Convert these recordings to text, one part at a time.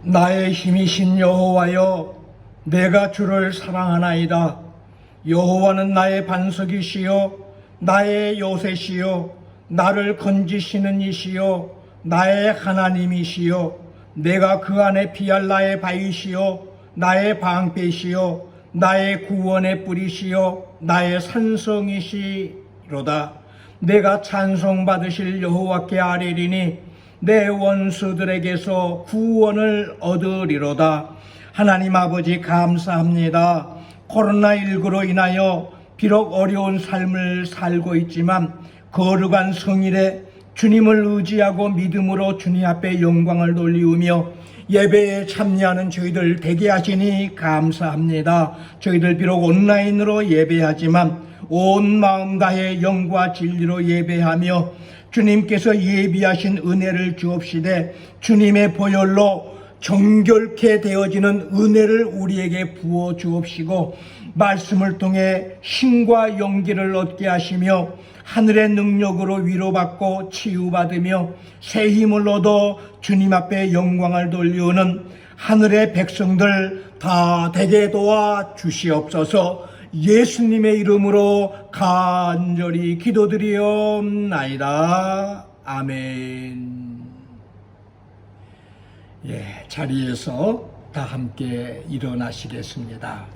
나의 힘이신 여호와여, 내가 주를 사랑하나이다. 여호와는 나의 반석이시요 나의 요새시요 나를 건지시는 이시요 나의 하나님이시요 내가 그 안에 피할 나의 바위시요 나의 방패시요 나의 구원의 뿌리시요 나의 산성이시로다. 내가 찬송받으실 여호와께 아뢰리니 내 원수들에게서 구원을 얻으리로다. 하나님 아버지, 감사합니다. 코로나19로 인하여 비록 어려운 삶을 살고 있지만 거룩한 성일에 주님을 의지하고 믿음으로 주님 앞에 영광을 돌리우며 예배에 참여하는 저희들 되게 하시니 감사합니다. 저희들 비록 온라인으로 예배하지만 온 마음 다해 영과 진리로 예배하며 주님께서 예비하신 은혜를 주옵시되 주님의 보혈로 정결케 되어지는 은혜를 우리에게 부어 주옵시고 말씀을 통해 힘과 용기를 얻게 하시며 하늘의 능력으로 위로받고 치유받으며 새 힘을 얻어 주님 앞에 영광을 돌리우는 하늘의 백성들 다 되게 도와 주시옵소서. 예수님의 이름으로 간절히 기도드리옵나이다. 아멘. 자리에서 다 함께 일어나시겠습니다.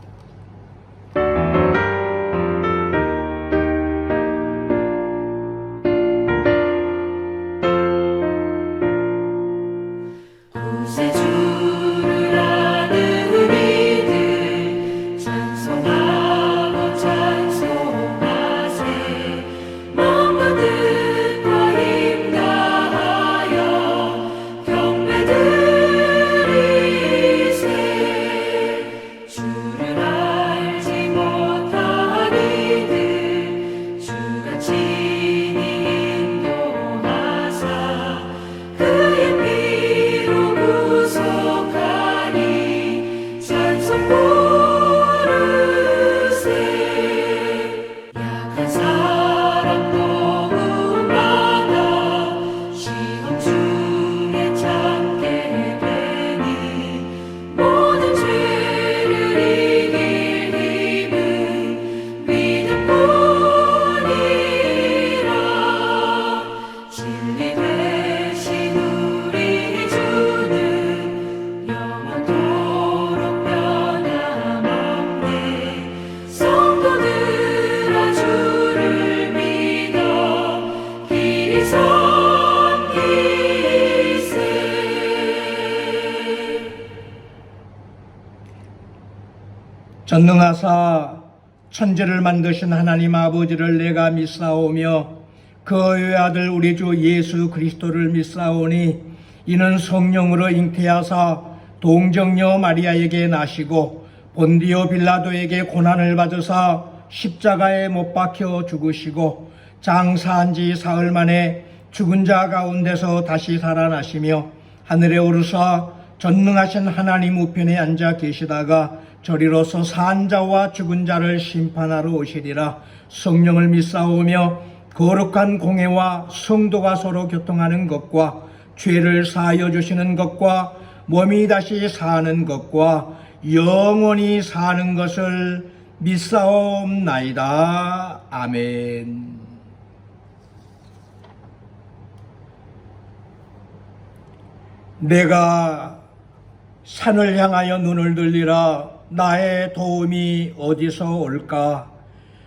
전능하사 천지를 만드신 하나님 아버지를 내가 믿사오며 그의 아들 우리 주 예수 그리스도를 믿사오니 이는 성령으로 잉태하사 동정녀 마리아에게 나시고 본디오 빌라도에게 고난을 받으사 십자가에 못 박혀 죽으시고 장사한 지 사흘 만에 죽은 자 가운데서 다시 살아나시며 하늘에 오르사 전능하신 하나님 우편에 앉아 계시다가 저리로서 산 자와 죽은 자를 심판하러 오시리라. 성령을 믿사오며 거룩한 공회와 성도가 서로 교통하는 것과 죄를 사하여 주시는 것과 몸이 다시 사는 것과 영원히 사는 것을 믿사옵나이다. 아멘. 내가 산을 향하여 눈을 들리라. 나의 도움이 어디서 올까?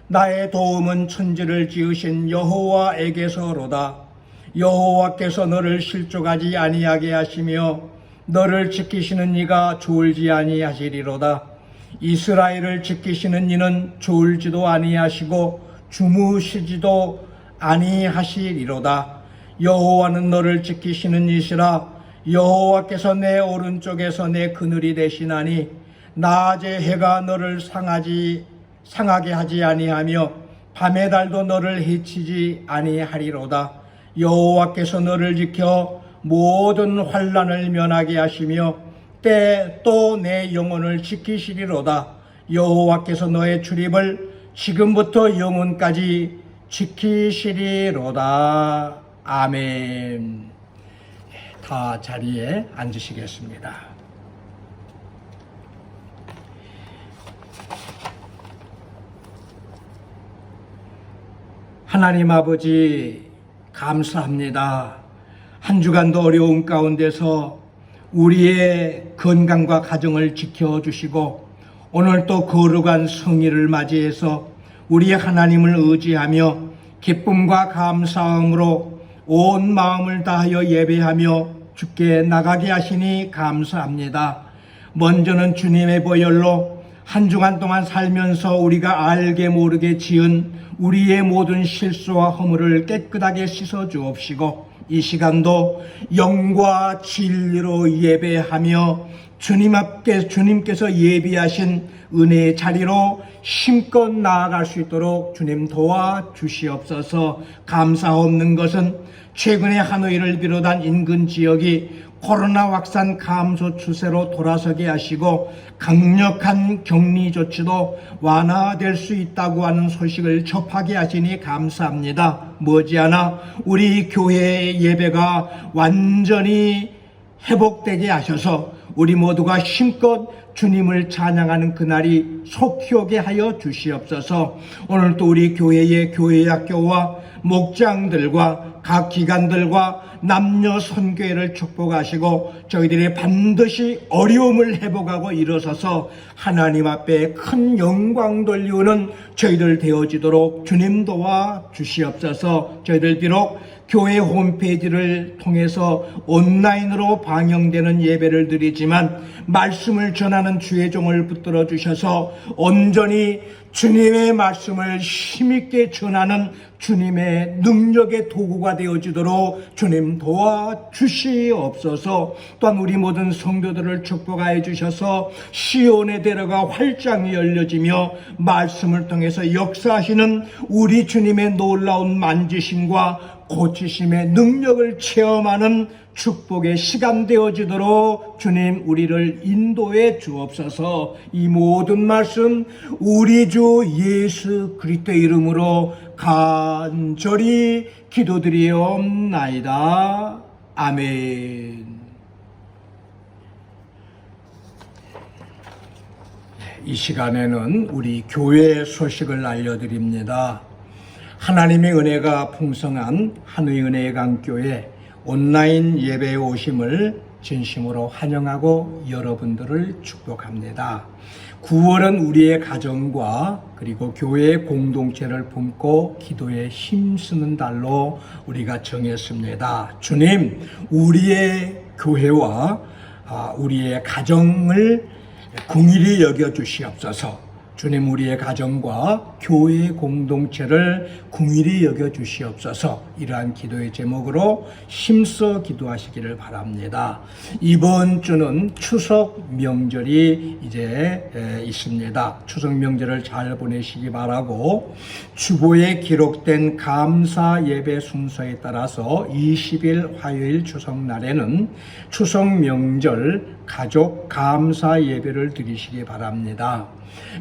나의 도움은 천지를 지으신 여호와에게서로다. 여호와께서 너를 실족하지 아니하게 하시며 너를 지키시는 이가 졸지 아니하시리로다. 이스라엘을 지키시는 이는 졸지도 아니하시고 주무시지도 아니하시리로다. 여호와는 너를 지키시는 이시라. 여호와께서 내 오른쪽에서 내 그늘이 되시나니 낮에 해가 너를 상하게 하지 아니하며 밤의 달도 너를 해치지 아니하리로다. 여호와께서 너를 지켜 모든 환난을 면하게 하시며 때 또 내 영혼을 지키시리로다. 여호와께서 너의 출입을 지금부터 영원까지 지키시리로다. 아멘. 다 자리에 앉으시겠습니다. 하나님 아버지 감사합니다. 한 주간도 어려운 가운데서 우리의 건강과 가정을 지켜주시고 오늘 또 거룩한 성일을 맞이해서 우리 하나님을 의지하며 기쁨과 감사함으로 온 마음을 다하여 예배하며 주께 나가게 하시니 감사합니다. 먼저는 주님의 보혈로 한 주간 동안 살면서 우리가 알게 모르게 지은 우리의 모든 실수와 허물을 깨끗하게 씻어 주옵시고 이 시간도 영과 진리로 예배하며 주님 앞에 주님께서 예비하신 은혜의 자리로 힘껏 나아갈 수 있도록 주님 도와주시옵소서. 감사 없는 것은 최근에 하노이를 비롯한 인근 지역이 코로나 확산 감소 추세로 돌아서게 하시고 강력한 격리 조치도 완화될 수 있다고 하는 소식을 접하게 하시니 감사합니다. 머지않아 우리 교회의 예배가 완전히 회복되게 하셔서 우리 모두가 힘껏 주님을 찬양하는 그날이 속히 오게 하여 주시옵소서. 오늘도 우리 교회의 교회학교와 목장들과 각 기관들과 남녀 선교회를 축복하시고 저희들이 반드시 어려움을 회복하고 일어서서 하나님 앞에 큰 영광 돌리우는 저희들 되어지도록 주님 도와 주시옵소서. 저희들 비록 교회 홈페이지를 통해서 온라인으로 방영되는 예배를 드리지만 말씀을 전하는 주의 종을 붙들어 주셔서 온전히 주님의 말씀을 힘있게 전하는 주님의 능력의 도구가 되어지도록 주님 도와주시옵소서. 또한 우리 모든 성도들을 축복하여 주셔서 시온의 대로가 활짝 열려지며 말씀을 통해서 역사하시는 우리 주님의 놀라운 만지심과 고치심의 능력을 체험하는 축복의 시간 되어지도록 주님 우리를 인도해 주옵소서. 이 모든 말씀 우리 주 예수 그리스도의 이름으로 간절히 기도드리옵나이다. 아멘. 이 시간에는 우리 교회 소식을 알려드립니다. 하나님의 은혜가 풍성한 한의 은혜의 강교회 온라인 예배에 오심을 진심으로 환영하고 여러분들을 축복합니다. 9월은 우리의 가정과 그리고 교회의 공동체를 품고 기도에 힘쓰는 달로 우리가 정했습니다. 주님, 우리의 교회와 우리의 가정을 긍휼히 여겨 주시옵소서. 주님, 우리의 가정과 교회의 공동체를 긍휼히 여겨 주시옵소서. 이러한 기도의 제목으로 힘써 기도하시기를 바랍니다. 이번 주는 추석 명절이 이제 있습니다. 추석 명절을 잘 보내시기 바라고 주보에 기록된 감사 예배 순서에 따라서 20일 화요일 추석날에는 추석 명절 가족 감사 예배를 드리시기 바랍니다.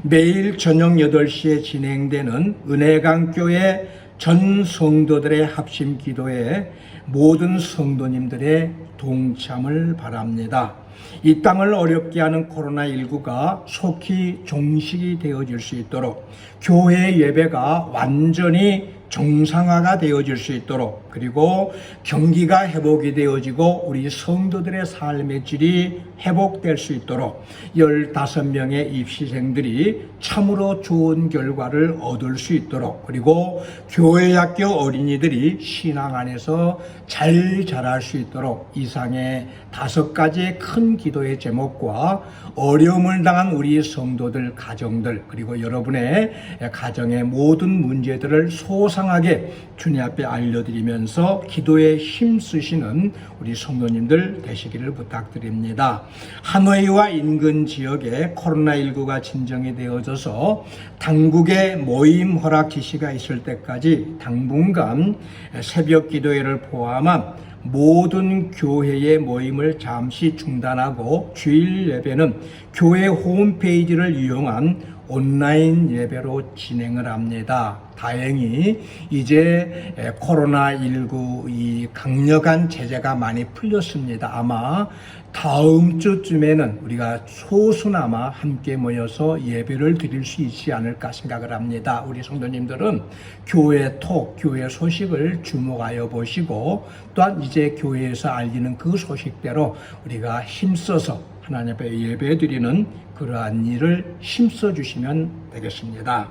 매일 저녁 8시에 진행되는 은혜강교회 전 성도들의 합심 기도에 모든 성도님들의 동참을 바랍니다. 이 땅을 어렵게 하는 코로나19가 속히 종식이 되어질 수 있도록 교회 예배가 완전히 정상화가 되어질 수 있도록 그리고 경기가 회복이 되어지고 우리 성도들의 삶의 질이 회복될 수 있도록 15명의 입시생들이 참으로 좋은 결과를 얻을 수 있도록 그리고 교회학교 어린이들이 신앙 안에서 잘 자랄 수 있도록 이상의 5가지의 큰 기도의 제목과 어려움을 당한 우리 성도들 가정들 그리고 여러분의 가정의 모든 문제들을 소상하게 주님 앞에 알려드리면서 기도에 힘쓰시는 우리 성도님들 되시기를 부탁드립니다. 하노이와 인근 지역에 코로나19가 진정이 되어져서 당국의 모임 허락 지시가 있을 때까지 당분간 새벽 기도회를 포함한 모든 교회의 모임을 잠시 중단하고 주일 예배는 교회 홈페이지를 이용한 온라인 예배로 진행을 합니다. 다행히 이제 코로나19 이 강력한 제재가 많이 풀렸습니다. 아마 다음 주쯤에는 우리가 소수나마 함께 모여서 예배를 드릴 수 있지 않을까 생각을 합니다. 우리 성도님들은 교회 톡, 교회 소식을 주목하여 보시고 또한 이제 교회에서 알리는 그 소식대로 우리가 힘써서 하나님 앞에 예배 드리는 그러한 일을 힘써 주시면 되겠습니다.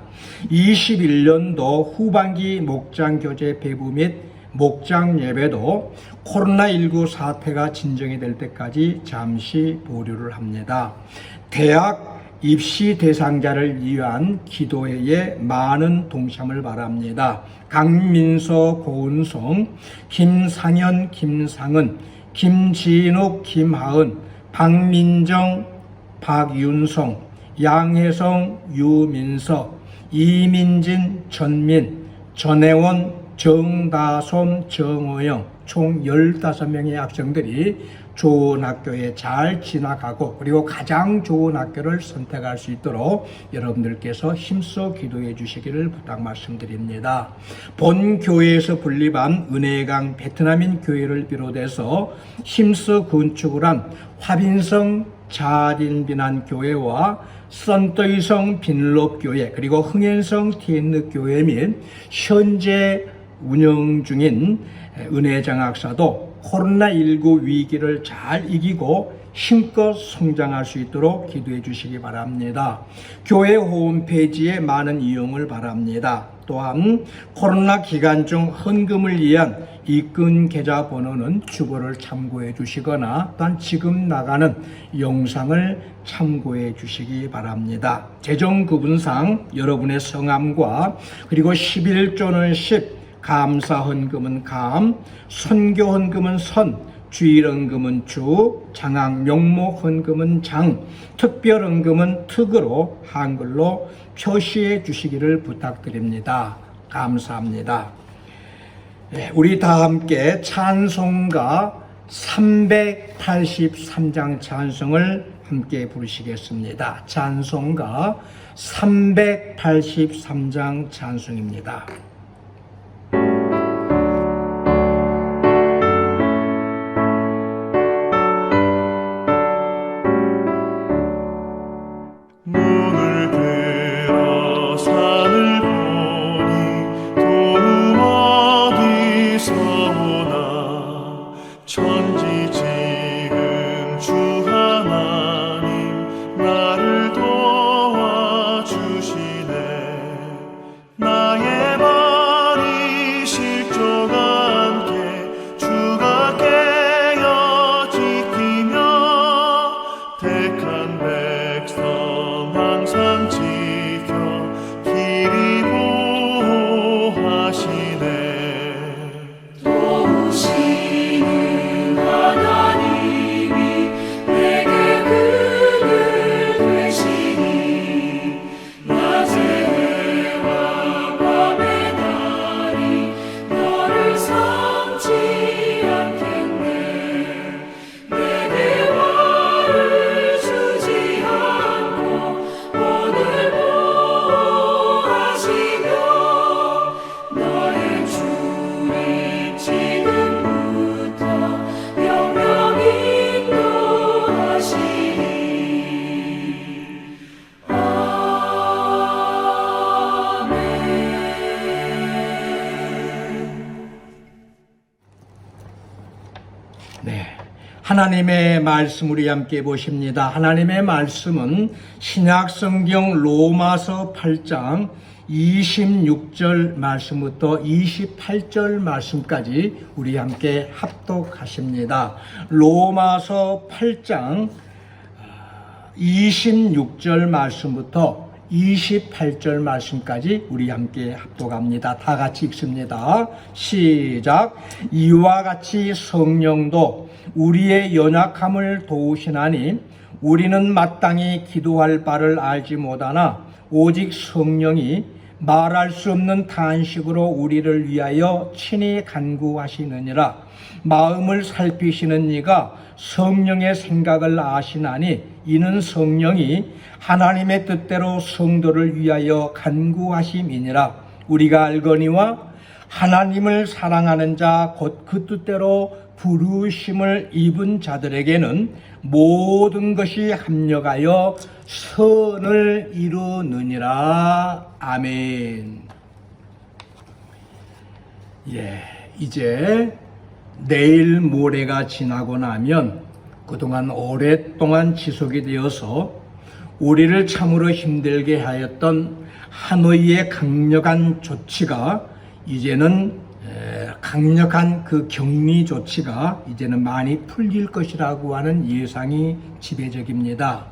21년도 후반기 목장 교재 배부 및 목장 예배도 코로나19 사태가 진정이 될 때까지 잠시 보류를 합니다. 대학 입시 대상자를 위한 기도회에 많은 동참을 바랍니다. 강민서, 고은성, 김상현, 김상은, 김진욱, 김하은, 박민정, 박윤성, 양혜성, 유민석, 이민진, 전민, 전혜원, 정다솜, 정호영 총 15명의 학생들이 좋은 학교에 잘 진학하고 그리고 가장 좋은 학교를 선택할 수 있도록 여러분들께서 힘써 기도해 주시기를 부탁 말씀드립니다. 본 교회에서 분립한 은혜강 베트남인 교회를 비롯해서 힘써 건축을 한 화빈성 자린빈안 교회와 선더이성 빈롭교회 그리고 흥현성 티엔느교회 및 현재 운영 중인 은혜장학사도 코로나19 위기를 잘 이기고 힘껏 성장할 수 있도록 기도해 주시기 바랍니다. 교회 홈페이지에 많은 이용을 바랍니다. 또한 코로나 기간 중 헌금을 위한 입금 계좌 번호는 주보를 참고해 주시거나 또한 지금 나가는 영상을 참고해 주시기 바랍니다. 재정 구분상 여러분의 성함과 그리고 11조는 10, 감사 헌금은 감, 선교 헌금은 선, 주일 헌금은 주, 장학 명목 헌금은 장, 특별 헌금은 특으로 한글로 표시해 주시기를 부탁드립니다. 감사합니다. 우리 다 함께 찬송가 383장 찬송을 함께 부르시겠습니다. 찬송가 383장 찬송입니다. 하나님의 말씀 우리 함께 보십니다. 하나님의 말씀은 신약성경 로마서 8장 26절 말씀부터 28절 말씀까지 우리 함께 합독하십니다. 로마서 8장 26절 말씀부터 28절 말씀까지 우리 함께 합독합니다. 다 같이 읽습니다. 시작. 이와 같이 성령도 우리의 연약함을 도우시나니 우리는 마땅히 기도할 바를 알지 못하나 오직 성령이 말할 수 없는 탄식으로 우리를 위하여 친히 간구하시느니라. 마음을 살피시는 이가 성령의 생각을 아시나니 이는 성령이 하나님의 뜻대로 성도를 위하여 간구하심이니라. 우리가 알거니와 하나님을 사랑하는 자 곧 그 뜻대로 부르심을 입은 자들에게는 모든 것이 합력하여 선을 이루느니라. 아멘. 이제 내일 모레가 지나고 나면 그동안 오랫동안 지속이 되어서 우리를 참으로 힘들게 하였던 하노이의 강력한 조치가 이제는 강력한 그 격리 조치가 이제는 많이 풀릴 것이라고 하는 예상이 지배적입니다.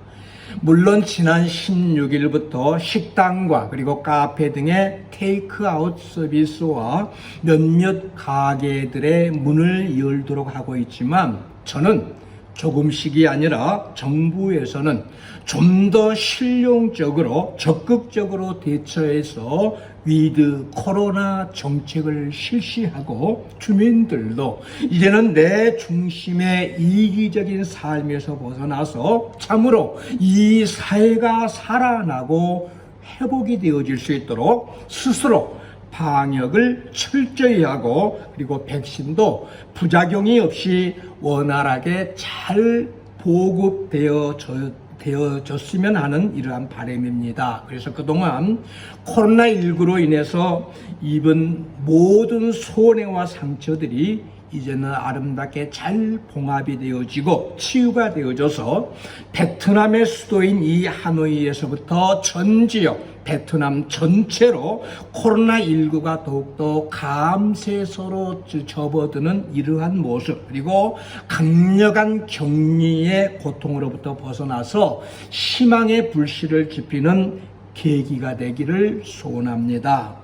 물론 지난 16일부터 식당과 그리고 카페 등의 테이크아웃 서비스와 몇몇 가게들의 문을 열도록 하고 있지만 저는 조금씩이 아니라 정부에서는 좀 더 실용적으로 적극적으로 대처해서 위드 코로나 정책을 실시하고 주민들도 이제는 내 중심의 이기적인 삶에서 벗어나서 참으로 이 사회가 살아나고 회복이 되어질 수 있도록 스스로 방역을 철저히 하고 그리고 백신도 부작용이 없이 원활하게 잘 보급되어졌으면 하는 이러한 바람입니다. 그래서 그동안 코로나19로 인해서 입은 모든 손해와 상처들이 이제는 아름답게 잘 봉합이 되어지고 치유가 되어져서 베트남의 수도인 이 하노이에서부터 전 지역 베트남 전체로 코로나19가 더욱더 감세서로 접어드는 이러한 모습 그리고 강력한 격리의 고통으로부터 벗어나서 희망의 불씨를 지피는 계기가 되기를 소원합니다.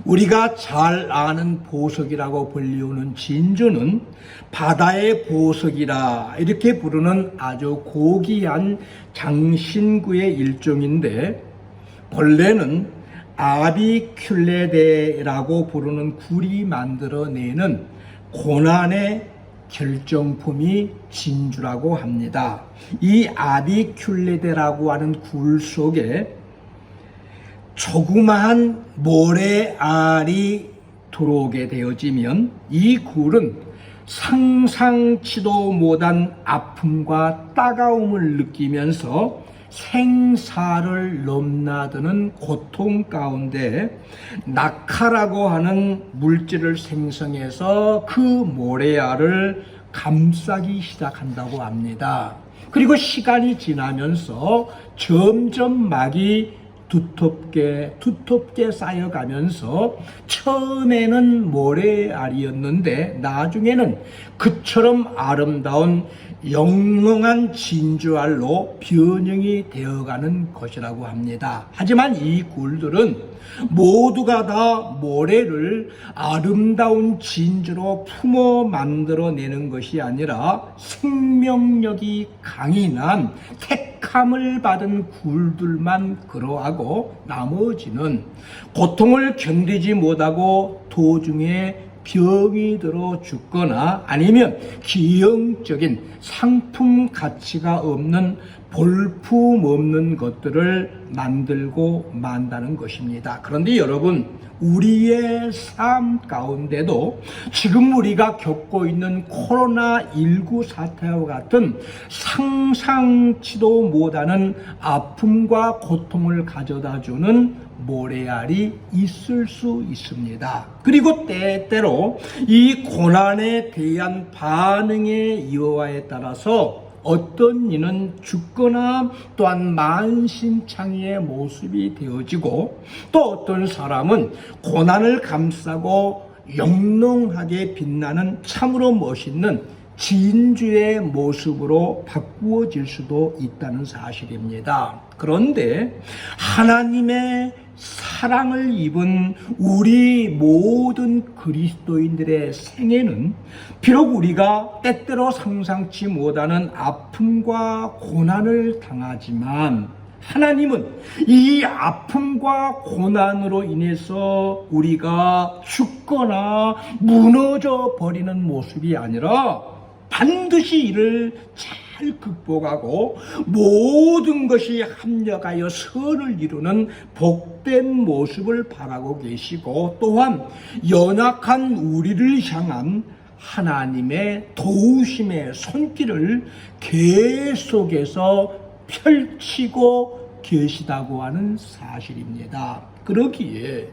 우리가 잘 아는 보석이라고 불리우는 진주는 바다의 보석이라 이렇게 부르는 아주 고귀한 장신구의 일종인데 본래는 아비큘레데라고 부르는 굴이 만들어내는 고난의 결정품이 진주라고 합니다. 이 아비큘레데라고 하는 굴 속에 조그마한 모래알이 들어오게 되어지면 이 굴은 상상치도 못한 아픔과 따가움을 느끼면서 생사를 넘나드는 고통 가운데 낙하라고 하는 물질을 생성해서 그 모래알을 감싸기 시작한다고 합니다. 그리고 시간이 지나면서 점점 막이 두텁게 쌓여가면서 처음에는 모래알이었는데 나중에는 그처럼 아름다운 영롱한 진주알로 변형이 되어가는 것이라고 합니다. 하지만 이 굴들은 모두가 다 모래를 아름다운 진주로 품어 만들어내는 것이 아니라 생명력이 강인한 택함을 받은 굴들만 그러하고 나머지는 고통을 견디지 못하고 도중에 병이 들어 죽거나 아니면 기형적인 상품 가치가 없는 볼품 없는 것들을 만들고 만다는 것입니다. 그런데 여러분, 우리의 삶 가운데도 지금 우리가 겪고 있는 코로나19 사태와 같은 상상치도 못하는 아픔과 고통을 가져다주는 모래알이 있을 수 있습니다. 그리고 때때로 이 고난에 대한 반응의 여하에 따라서 어떤 이는 죽거나 또한 만신창이의 모습이 되어지고 또 어떤 사람은 고난을 감싸고 영롱하게 빛나는 참으로 멋있는 진주의 모습으로 바꾸어질 수도 있다는 사실입니다. 그런데 하나님의 사랑을 입은 우리 모든 그리스도인들의 생애는 비록 우리가 때때로 상상치 못하는 아픔과 고난을 당하지만 하나님은 이 아픔과 고난으로 인해서 우리가 죽거나 무너져 버리는 모습이 아니라 반드시 이를 잘 극복하고 모든 것이 합력하여 선을 이루는 복된 모습을 바라고 계시고, 또한 연약한 우리를 향한 하나님의 도우심의 손길을 계속해서 펼치고 계시다고 하는 사실입니다. 그러기에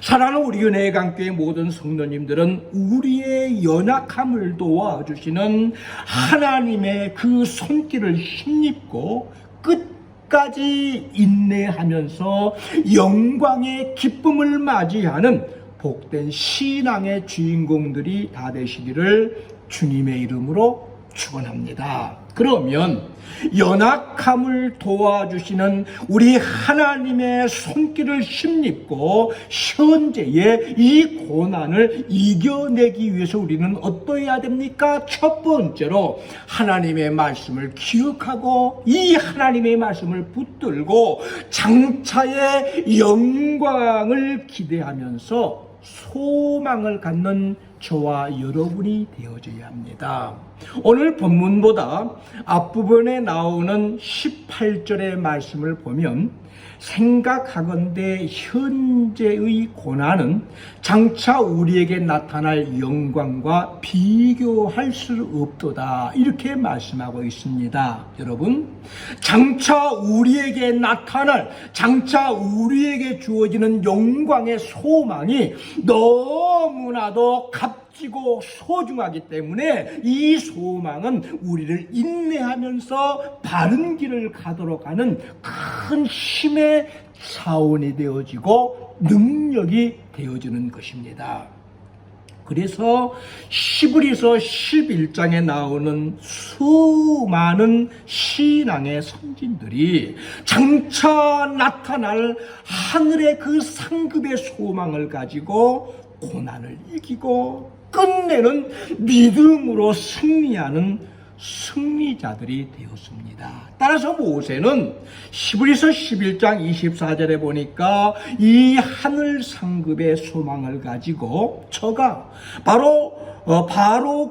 사랑하는 우리 은혜강교회 모든 성도님들은 우리의 연약함을 도와주시는 하나님의 그 손길을 힘입고 끝까지 인내하면서 영광의 기쁨을 맞이하는 복된 신앙의 주인공들이 다 되시기를 주님의 이름으로 축원합니다. 그러면 연약함을 도와주시는 우리 하나님의 손길을 힘입고 현재의 이 고난을 이겨내기 위해서 우리는 어떠해야 됩니까? 첫 번째로 하나님의 말씀을 기억하고 이 하나님의 말씀을 붙들고 장차의 영광을 기대하면서 소망을 갖는 저와 여러분이 되어져야 합니다. 오늘 본문보다 앞부분에 나오는 18절의 말씀을 보면 생각하건대 현재의 고난은 장차 우리에게 나타날 영광과 비교할 수 없도다, 이렇게 말씀하고 있습니다. 여러분, 장차 우리에게 나타날, 장차 우리에게 주어지는 영광의 소망이 너무나도 값지고 소중하기 때문에 이 소망은 우리를 인내하면서 바른 길을 가도록 하는 큰 힘의 자원이 되어지고 능력이 되어지는 것입니다. 그래서 히브리서 11장에 나오는 수많은 신앙의 선진들이 장차 나타날 하늘의 그 상급의 소망을 가지고 고난을 이기고 끝내는 믿음으로 승리하는 승리자들이 되었습니다. 따라서 모세는 히브리서 11장 24절에 보니까 이 하늘 상급의 소망을 가지고 저가 바로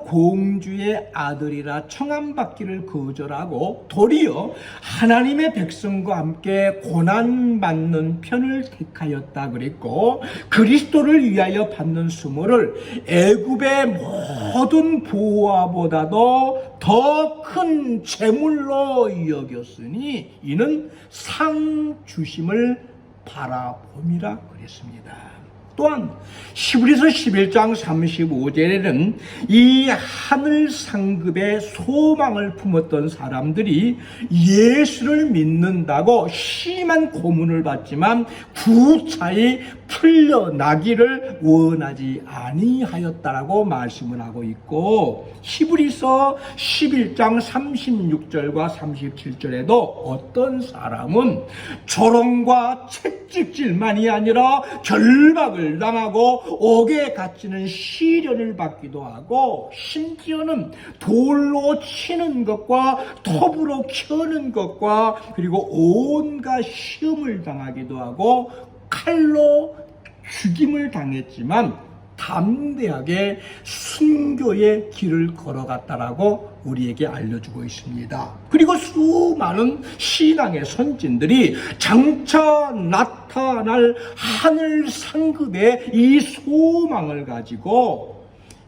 공주의 아들이라 청함받기를 거절하고 도리어 하나님의 백성과 함께 고난받는 편을 택하였다 그랬고, 그리스도를 위하여 받는 수모를 애굽의 모든 보화보다도 더 큰 재물로 여겼으니 이는 상 주심을 바라봄이라 그랬습니다. 또한 히브리서 11장 35절에는 이 하늘 상급의 소망을 품었던 사람들이 예수를 믿는다고 심한 고문을 받지만 구차히 풀려나기를 원하지 아니하였다라고 말씀을 하고 있고, 히브리서 11장 36절과 37절에도 어떤 사람은 조롱과 채찍질만이 아니라 결박을 당하고 옥에 갇히는 시련을 받기도 하고, 심지어는 돌로 치는 것과 톱으로 켜는 것과 그리고 온갖 시험을 당하기도 하고 칼로 죽임을 당했지만 담대하게 순교의 길을 걸어갔다라고 우리에게 알려주고 있습니다. 그리고 수많은 신앙의 선진들이 장차 나타날 하늘 상급의 이 소망을 가지고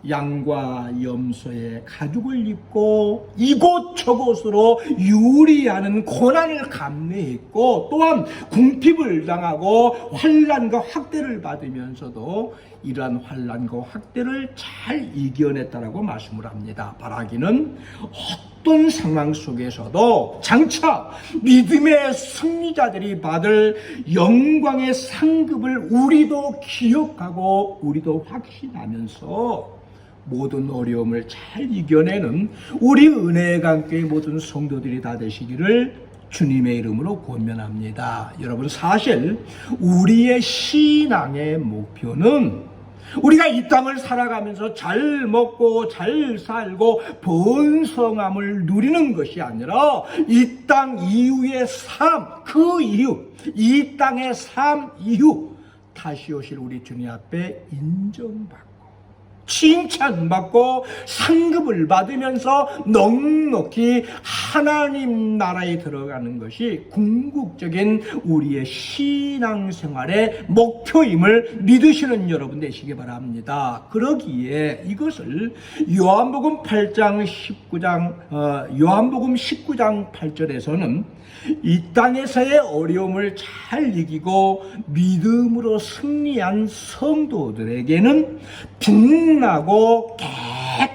양과 염소의 가죽을 입고 이곳저곳으로 유리하는 고난을 감내했고, 또한 궁핍을 당하고 환난과 학대를 받으면서도 이러한 환난과 학대를 잘 이겨냈다라고 말씀을 합니다. 바라기는 어떤 상황 속에서도 장차 믿음의 승리자들이 받을 영광의 상급을 우리도 기억하고 우리도 확신하면서 모든 어려움을 잘 이겨내는 우리 은혜의 강교회 모든 성도들이 다 되시기를 주님의 이름으로 권면합니다. 여러분, 사실 우리의 신앙의 목표는 우리가 이 땅을 살아가면서 잘 먹고 잘 살고 번성함을 누리는 것이 아니라 이 땅 이후의 삶, 그 이후, 이 땅의 삶 이후 다시 오실 우리 주님 앞에 인정받고 칭찬받고 상급을 받으면서 넉넉히 하나님 나라에 들어가는 것이 궁극적인 우리의 신앙생활의 목표임을 믿으시는 여러분 되시기 바랍니다. 그러기에 이것을 요한복음 19장 8절에서는 이 땅에서의 어려움을 잘 이기고 믿음으로 승리한 성도들에게는 빛나고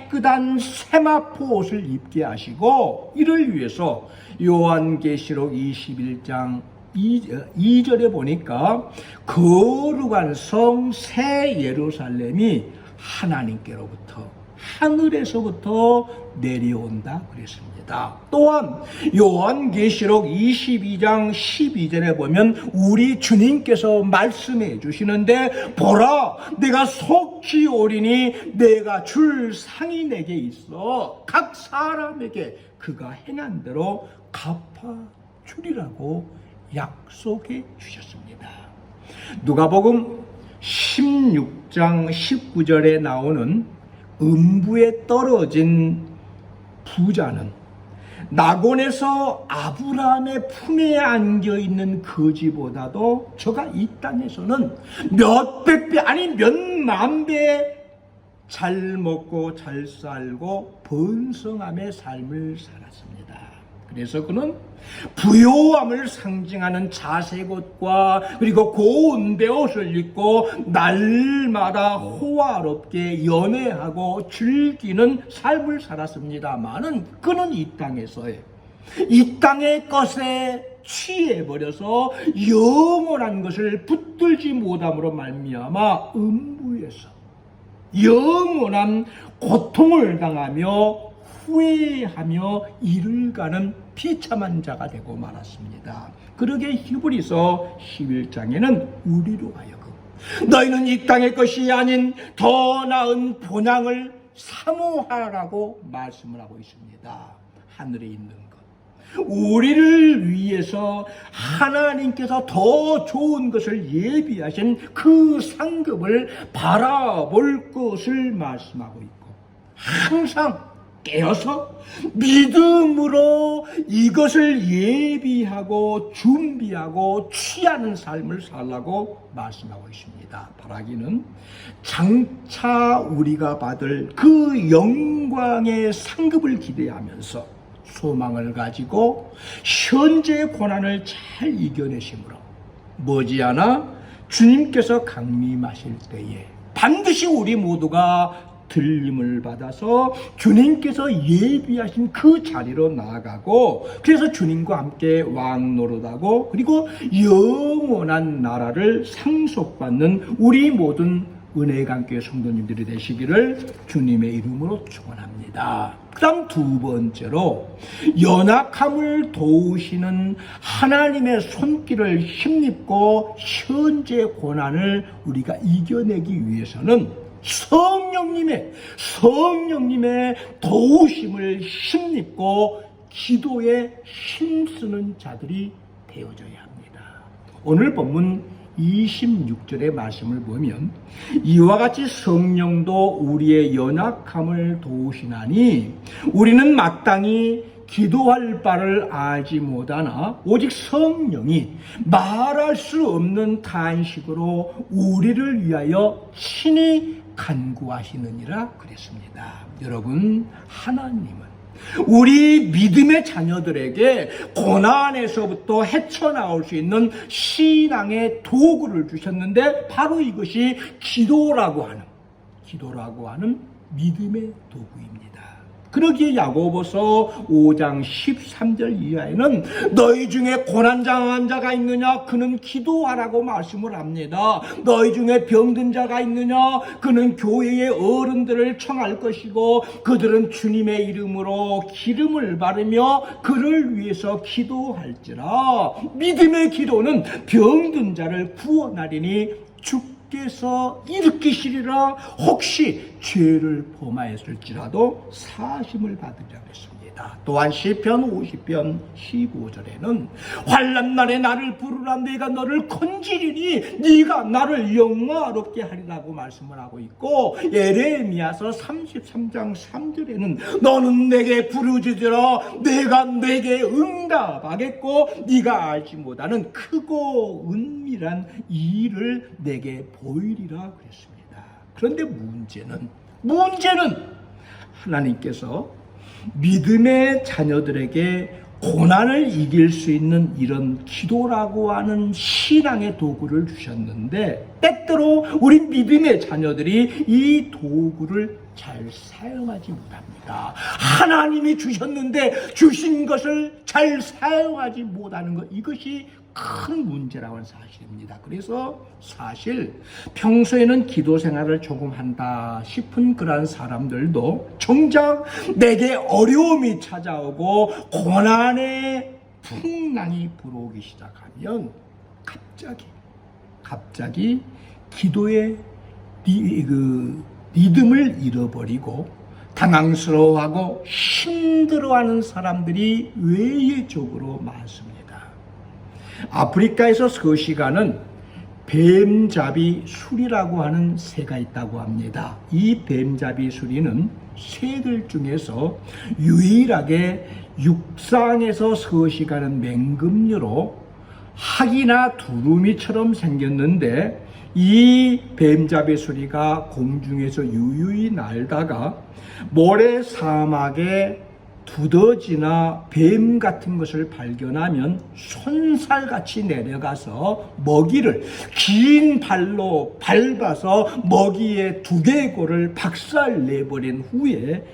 깨끗한 세마포 옷을 입게 하시고, 이를 위해서 요한계시록 21장 2절에 보니까 거룩한 성 새 예루살렘이 하나님께로부터 하늘에서부터 내려온다 그랬습니다. 또한 요한계시록 22장 12절에 보면 우리 주님께서 말씀해 주시는데, 보라 내가 속히 오리니 내가 줄 상이 내게 있어 각 사람에게 그가 행한 대로 갚아주리라고 약속해 주셨습니다. 누가복음 16장 19절에 나오는 음부에 떨어진 부자는 낙원에서 아브라함의 품에 안겨있는 거지보다도 저가 이 땅에서는 몇백 배 아니 몇만 배 잘 먹고 잘 살고 번성함의 삶을 살았습니다. 그래서 그는 부요함을 상징하는 자색옷과 그리고 고운 베옷을 입고 날마다 호화롭게 연애하고 즐기는 삶을 살았습니다마는, 그는 이 땅에서의 이 땅의 것에 취해버려서 영원한 것을 붙들지 못함으로 말미암아 음부에서 영원한 고통을 당하며 후회하며 이를 가는 비참한 자가 되고 말았습니다. 그러게 히브리서 11장에는 우리로 하여금 너희는 이 땅의 것이 아닌 더 나은 본향을 사모하라고 말씀을 하고 있습니다. 하늘에 있는 것, 우리를 위해서 하나님께서 더 좋은 것을 예비하신 그 상급을 바라볼 것을 말씀하고 있고, 항상 깨어서 믿음으로 이것을 예비하고 준비하고 취하는 삶을 살라고 말씀하고 있습니다. 바라기는 장차 우리가 받을 그 영광의 상급을 기대하면서 소망을 가지고 현재의 고난을 잘 이겨내심으로 머지않아 주님께서 강림하실 때에 반드시 우리 모두가 들림을 받아서 주님께서 예비하신 그 자리로 나아가고, 그래서 주님과 함께 왕노릇하고 그리고 영원한 나라를 상속받는 우리 모든 은혜강교회 성도님들이 되시기를 주님의 이름으로 축원합니다. 그 다음 두 번째로, 연약함을 도우시는 하나님의 손길을 힘입고 현재 고난을 우리가 이겨내기 위해서는 성령님의 도우심을 힘입고 기도에 힘쓰는 자들이 되어져야 합니다. 오늘 본문 26절의 말씀을 보면 이와 같이 성령도 우리의 연약함을 도우시나니 우리는 마땅히 기도할 바를 알지 못하나 오직 성령이 말할 수 없는 탄식으로 우리를 위하여 친히 간구하시느니라 그랬습니다. 여러분, 하나님은 우리 믿음의 자녀들에게 고난에서부터 헤쳐나올 수 있는 신앙의 도구를 주셨는데, 바로 이것이 기도라고 하는 믿음의 도구입니다. 그러기에 야고보서 5장 13절 이하에는 너희 중에 고난당한 자가 있느냐 그는 기도하라고 말씀을 합니다. 너희 중에 병든 자가 있느냐 그는 교회의 어른들을 청할 것이고 그들은 주님의 이름으로 기름을 바르며 그를 위해서 기도할지라. 믿음의 기도는 병든 자를 구원하리니 죽 주께서 일으키시리라. 혹시 죄를 범하였을지라도 사심을 받으리라 그랬습니다. 또한 시편 50편 15절에는 환난날에 나를 부르라. 내가 너를 건지리니 네가 나를 영화롭게 하리라고 말씀을 하고 있고, 예레미야서 33장 3절에는 너는 내게 부르짖으라. 내가 내게 응답하겠고 네가 알지 못하는 크고 은밀한 일을 내게 보이리라 그랬습니다. 그런데 문제는 하나님께서 믿음의 자녀들에게 고난을 이길 수 있는 이런 기도라고 하는 신앙의 도구를 주셨는데, 때때로 우리 믿음의 자녀들이 이 도구를 잘 사용하지 못합니다. 하나님이 주셨는데 주신 것을 잘 사용하지 못하는 것, 이것이 큰 문제라고 하는 사실입니다. 그래서 사실 평소에는 기도 생활을 조금 한다 싶은 그런 사람들도 정작 내게 어려움이 찾아오고 고난의 풍랑이 불어오기 시작하면 갑자기 기도의 리듬을 잃어버리고 당황스러워하고 힘들어하는 사람들이 외예적으로 많습니다. 아프리카에서 서시가는 뱀잡이 수리라고 하는 새가 있다고 합니다. 이 뱀잡이 수리는 새들 중에서 유일하게 육상에서 서시가는 맹금류로 학이나 두루미처럼 생겼는데, 이 뱀잡이 수리가 공중에서 유유히 날다가 모래 사막에 두더지나 뱀 같은 것을 발견하면 손살같이 내려가서 먹이를 긴 발로 밟아서 먹이의 두개골을 박살내버린 후에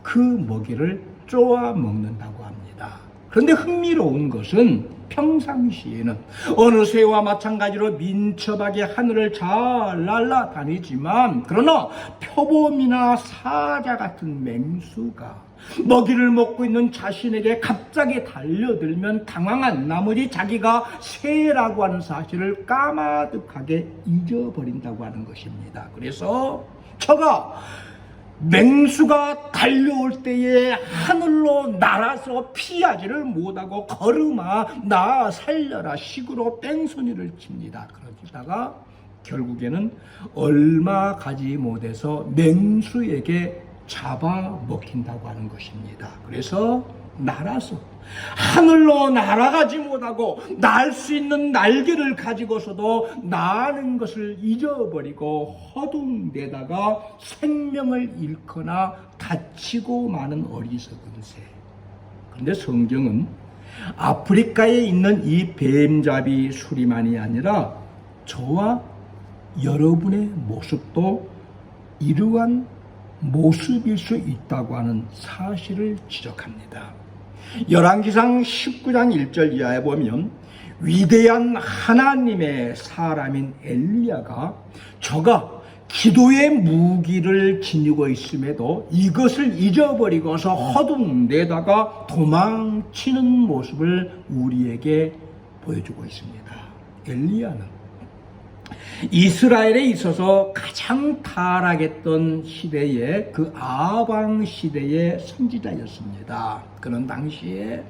그 먹이를 쪼아 먹는다고 합니다. 그런데 흥미로운 것은 평상시에는 어느 새와 마찬가지로 민첩하게 하늘을 잘 날아다니지만, 그러나 표범이나 사자 같은 맹수가 먹이를 먹고 있는 자신에게 갑자기 달려들면 당황한 나머지 자기가 새라고 하는 사실을 까마득하게 잊어버린다고 하는 것입니다. 그래서 저가 맹수가 달려올 때에 하늘로 날아서 피하지를 못하고 걸음아 나 살려라 식으로 뺑소니를 칩니다. 그러다가 결국에는 얼마 가지 못해서 맹수에게 잡아먹힌다고 하는 것입니다. 그래서 날아서 하늘로 날아가지 못하고 날 수 있는 날개를 가지고서도 나는 것을 잊어버리고 허둥대다가 생명을 잃거나 다치고 마는 어리석은 새. 그런데 성경은 아프리카에 있는 이 뱀잡이 수리만이 아니라 저와 여러분의 모습도 이러한 모습일 수 있다고 하는 사실을 지적합니다. 열왕기상 19장 1절 이하에 보면 위대한 하나님의 사람인 엘리야가 저가 기도의 무기를 지니고 있음에도 이것을 잊어버리고서 허둥대다가 도망치는 모습을 우리에게 보여주고 있습니다. 엘리야는 이스라엘에 있어서 가장 타락했던 시대에 그 아방 시대의 선지자였습니다. 그는 당시에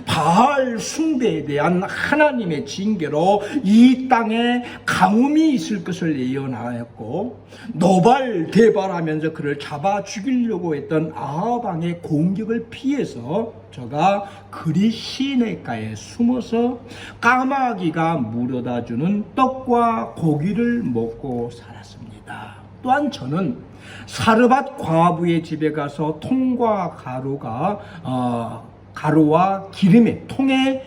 바알 숭배에 대한 하나님의 징계로 이 땅에 가뭄이 있을 것을 예언하였고, 노발대발하면서 그를 잡아 죽이려고 했던 아방의 공격을 피해서 저가 그리 시내가에 숨어서 까마귀가 물어다주는 떡과 고기를 먹고 살았습니다. 또한 저는 사르밧 과부의 집에 가서 통과 가루와 기름에 통에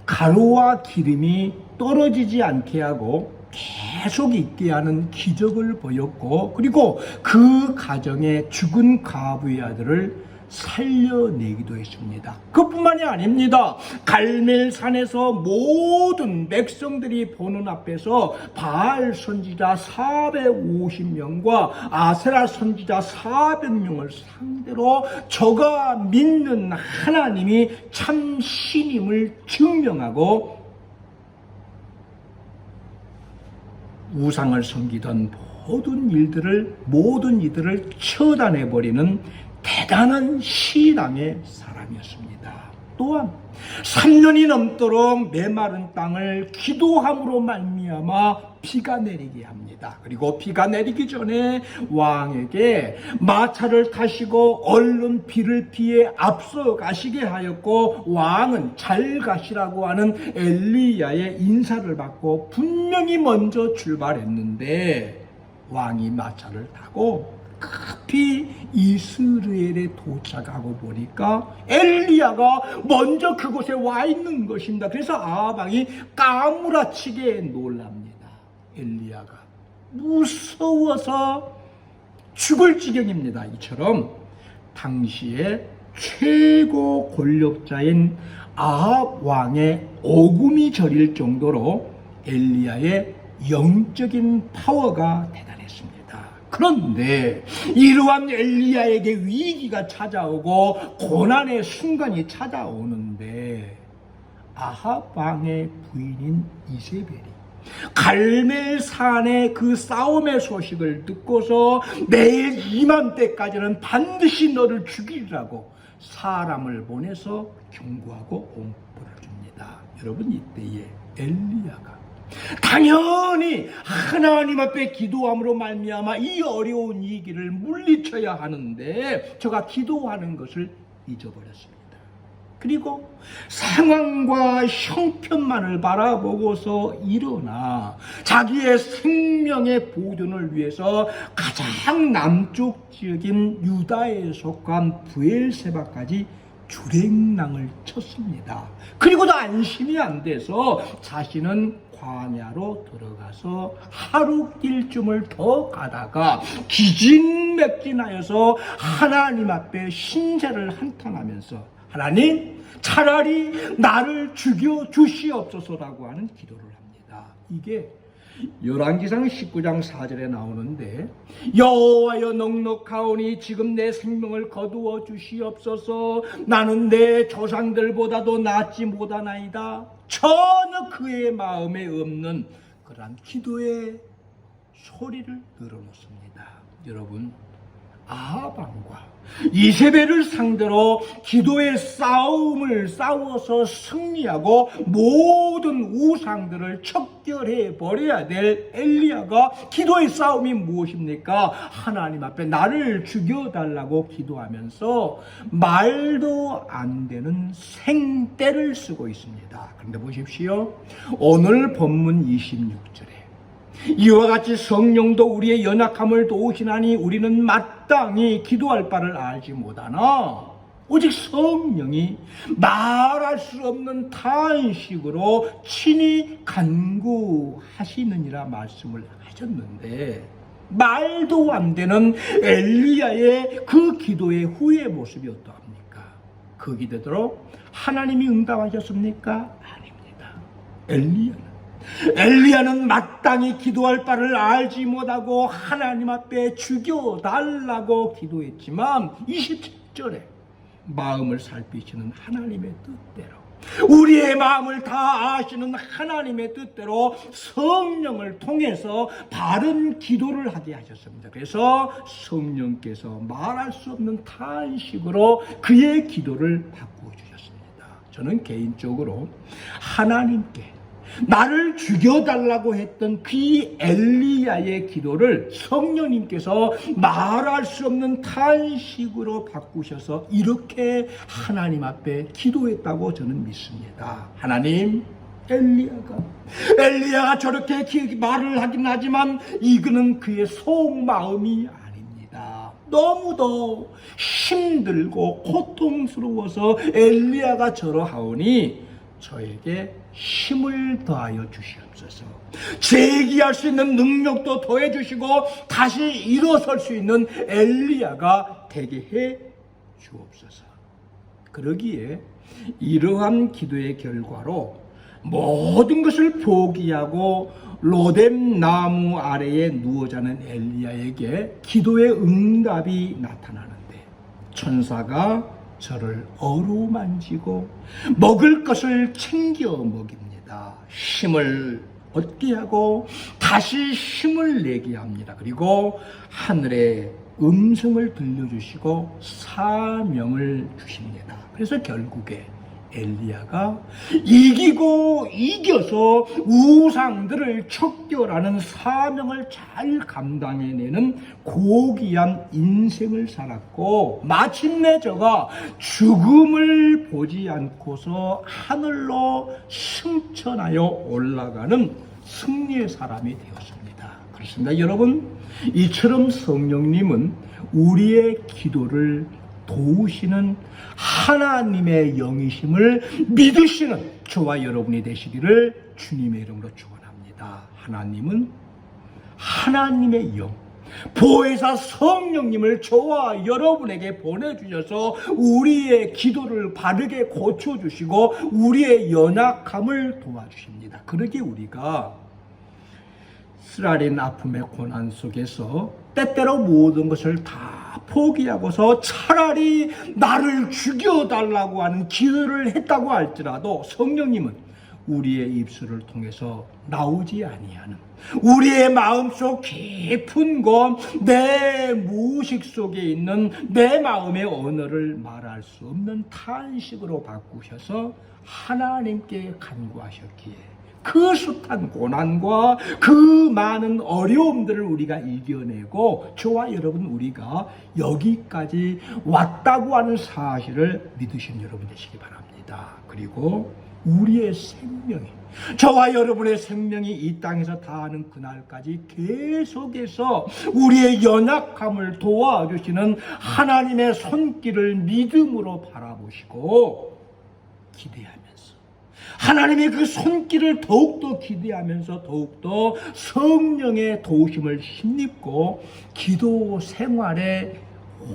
가루와 기름이 떨어지지 않게 하고 계속 있게 하는 기적을 보였고, 그리고 그 가정에 죽은 과부의 아들을 살려내기도 했습니다. 그뿐만이 아닙니다. 갈멜산에서 모든 백성들이 보는 앞에서 바알 선지자 450명과 아세라 선지자 400명을 상대로 저가 믿는 하나님이 참 신임을 증명하고 우상을 섬기던 모든 이들을 처단해버리는 대단한 신앙의 사람이었습니다. 또한 3년이 넘도록 메마른 땅을 기도함으로 말미암아 비가 내리게 합니다. 그리고 비가 내리기 전에 왕에게 마차를 타시고 얼른 비를 피해 앞서 가시게 하였고, 왕은 잘 가시라고 하는 엘리야의 인사를 받고 분명히 먼저 출발했는데, 왕이 마차를 타고 급히 이스라엘에 도착하고 보니까 엘리야가 먼저 그곳에 와 있는 것입니다. 그래서 아합왕이 까무라치게 놀랍니다. 엘리야가 무서워서 죽을 지경입니다. 이처럼 당시에 최고 권력자인 아합 왕의 오금이 저릴 정도로 엘리야의 영적인 파워가 대단했습니다. 그런데 이러한 엘리야에게 위기가 찾아오고 고난의 순간이 찾아오는데, 아합 왕의 부인인 이세벨이 갈멜산의 그 싸움의 소식을 듣고서 내일 이맘때까지는 반드시 너를 죽이라고 사람을 보내서 경고하고 공포를 줍니다. 여러분, 이때에 엘리야가 당연히 하나님 앞에 기도함으로 말미암아 이 어려운 위기를 물리쳐야 하는데, 저가 기도하는 것을 잊어버렸습니다. 그리고 상황과 형편만을 바라보고서 일어나 자기의 생명의 보존을 위해서 가장 남쪽 지역인 유다에 속한 부엘세바까지 주랭랑을 쳤습니다. 그리고도 안심이 안 돼서 자신은 광야로 들어가서 하루길쯤을 더 가다가 기진맥진하여서 하나님 앞에 신세를 한탄하면서, 하나님, 차라리 나를 죽여 주시옵소서라고 하는 기도를 합니다. 이게 열왕기상 19장 4절에 나오는데, 여호와여 넉넉하오니 지금 내 생명을 거두어 주시옵소서. 나는 내 조상들보다도 낫지 못하나이다. 전혀 그의 마음에 없는 그러한 기도의 소리를 늘어놓습니다. 여러분, 아합 왕과 이세벨을 상대로 기도의 싸움을 싸워서 승리하고 모든 우상들을 척결해 버려야 될 엘리야가 기도의 싸움이 무엇입니까? 하나님 앞에 나를 죽여달라고 기도하면서 말도 안 되는 생떼를 쓰고 있습니다. 그런데 보십시오. 오늘 본문 26절에 이와 같이 성령도 우리의 연약함을 도우시나니 우리는 마땅히 기도할 바를 알지 못하나 오직 성령이 말할 수 없는 탄식으로 친히 간구하시느니라 말씀을 하셨는데, 말도 안 되는 엘리야의 그 기도의 후의 모습이 어떠합니까? 그 기도대로 하나님이 응답하셨습니까? 아닙니다. 엘리야는 마땅히 기도할 바를 알지 못하고 하나님 앞에 죽여달라고 기도했지만 27절에 마음을 살피시는 하나님의 뜻대로, 우리의 마음을 다 아시는 하나님의 뜻대로 성령을 통해서 바른 기도를 하게 하셨습니다. 그래서 성령께서 말할 수 없는 탄식으로 그의 기도를 바꾸어 주셨습니다. 저는 개인적으로 하나님께 나를 죽여달라고 했던 그 엘리야의 기도를 성령님께서 말할 수 없는 탄식으로 바꾸셔서 이렇게 하나님 앞에 기도했다고 저는 믿습니다. 하나님, 엘리야가 저렇게 말을 하긴 하지만 이거는 그의 속마음이 아닙니다. 너무도 힘들고 고통스러워서 엘리야가 저러하오니 저에게 힘을 더하여 주시옵소서. 재기할 수 있는 능력도 더해 주시고 다시 일어설 수 있는 엘리야가 되게 해 주옵소서. 그러기에 이러한 기도의 결과로 모든 것을 포기하고 로뎀 나무 아래에 누워 자는 엘리야에게 기도의 응답이 나타나는데, 천사가 저를 어루만지고 먹을 것을 챙겨 먹입니다. 힘을 얻게 하고 다시 힘을 내게 합니다. 그리고 하늘의 음성을 들려주시고 사명을 주십니다. 그래서 결국에 엘리야가 이기고 이겨서 우상들을 척결하는 사명을 잘 감당해내는 고귀한 인생을 살았고, 마침내 저가 죽음을 보지 않고서 하늘로 승천하여 올라가는 승리의 사람이 되었습니다. 그렇습니다. 여러분, 이처럼 성령님은 우리의 기도를 도우시는 하나님의 영이심을 믿으시는 저와 여러분이 되시기를 주님의 이름으로 축원합니다. 하나님은 하나님의 영, 보혜사 성령님을 저와 여러분에게 보내주셔서 우리의 기도를 바르게 고쳐주시고 우리의 연약함을 도와주십니다. 그러기에 우리가 쓰라린 아픔의 고난 속에서 때때로 모든 것을 다 포기하고서 차라리 나를 죽여달라고 하는 기도를 했다고 할지라도 성령님은 우리의 입술을 통해서 나오지 아니하는, 우리의 마음속 깊은 곳, 내 무의식 속에 있는 내 마음의 언어를 말할 수 없는 탄식으로 바꾸셔서 하나님께 간구하셨기에 그 숱한 고난과 그 많은 어려움들을 우리가 이겨내고 저와 여러분 우리가 여기까지 왔다고 하는 사실을 믿으신 여러분 되시기 바랍니다. 그리고 우리의 생명이, 저와 여러분의 생명이 이 땅에서 다하는 그날까지 계속해서 우리의 연약함을 도와주시는 하나님의 손길을 믿음으로 바라보시고 기대하면서 하나님의 그 손길을 더욱더 기대하면서 더욱더 성령의 도우심을 힘입고 기도 생활에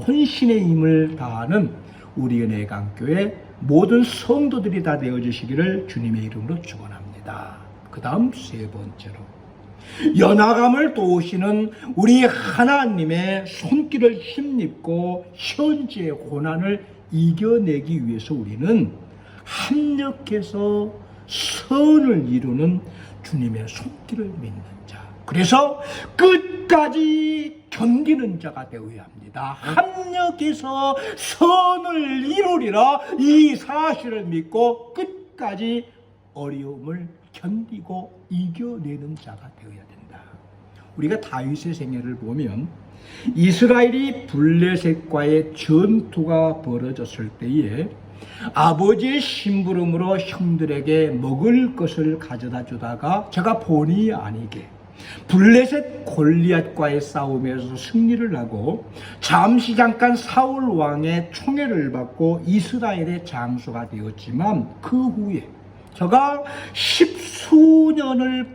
혼신의 힘을 다하는 우리 은혜의 강교회 모든 성도들이 다 되어주시기를 주님의 이름으로 축원합니다. 그 다음 세 번째로, 연약함을 도우시는 우리 하나님의 손길을 힘입고 현재의 고난을 이겨내기 위해서 우리는 합력해서 선을 이루는 주님의 손길을 믿는 자, 그래서 끝까지 견디는 자가 되어야 합니다. 합력해서 선을 이루리라 이 사실을 믿고 끝까지 어려움을 견디고 이겨내는 자가 되어야 된다. 우리가 다윗의 생애를 보면 이스라엘이 블레셋과의 전투가 벌어졌을 때에 아버지의 심부름으로 형들에게 먹을 것을 가져다 주다가 제가 본의 아니게 블레셋 골리앗과의 싸움에서 승리를 하고 잠깐 사울 왕의 총애를 받고 이스라엘의 장수가 되었지만 그 후에 제가 십수년을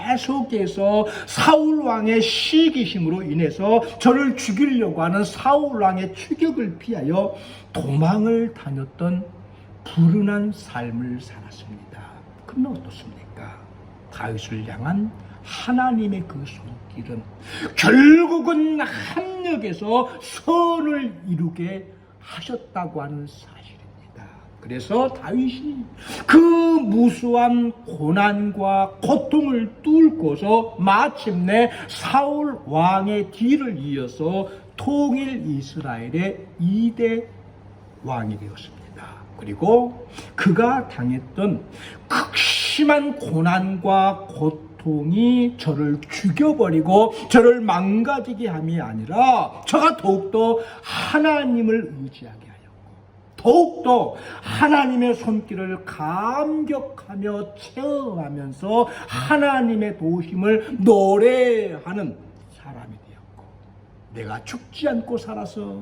계속해서 사울 왕의 시기심으로 인해서 저를 죽이려고 하는 사울 왕의 추격을 피하여 도망을 다녔던 불운한 삶을 살았습니다. 그러면 어떻습니까? 다윗을 향한 하나님의 그 손길은 결국은 합력해서 선을 이루게 하셨다고 하는 사실입니다. 그래서 다윗이 그 무수한 고난과 고통을 뚫고서 마침내 사울 왕의 뒤를 이어서 통일 이스라엘의 2대 왕이 되었습니다. 그리고 그가 당했던 극심한 고난과 고통이 저를 죽여버리고 저를 망가지게 함이 아니라 저가 더욱더 하나님을 의지하게 하였고 더욱더 하나님의 손길을 감격하며 체험하면서 하나님의 도우심을 노래하는 사람이 되었고, 내가 죽지 않고 살아서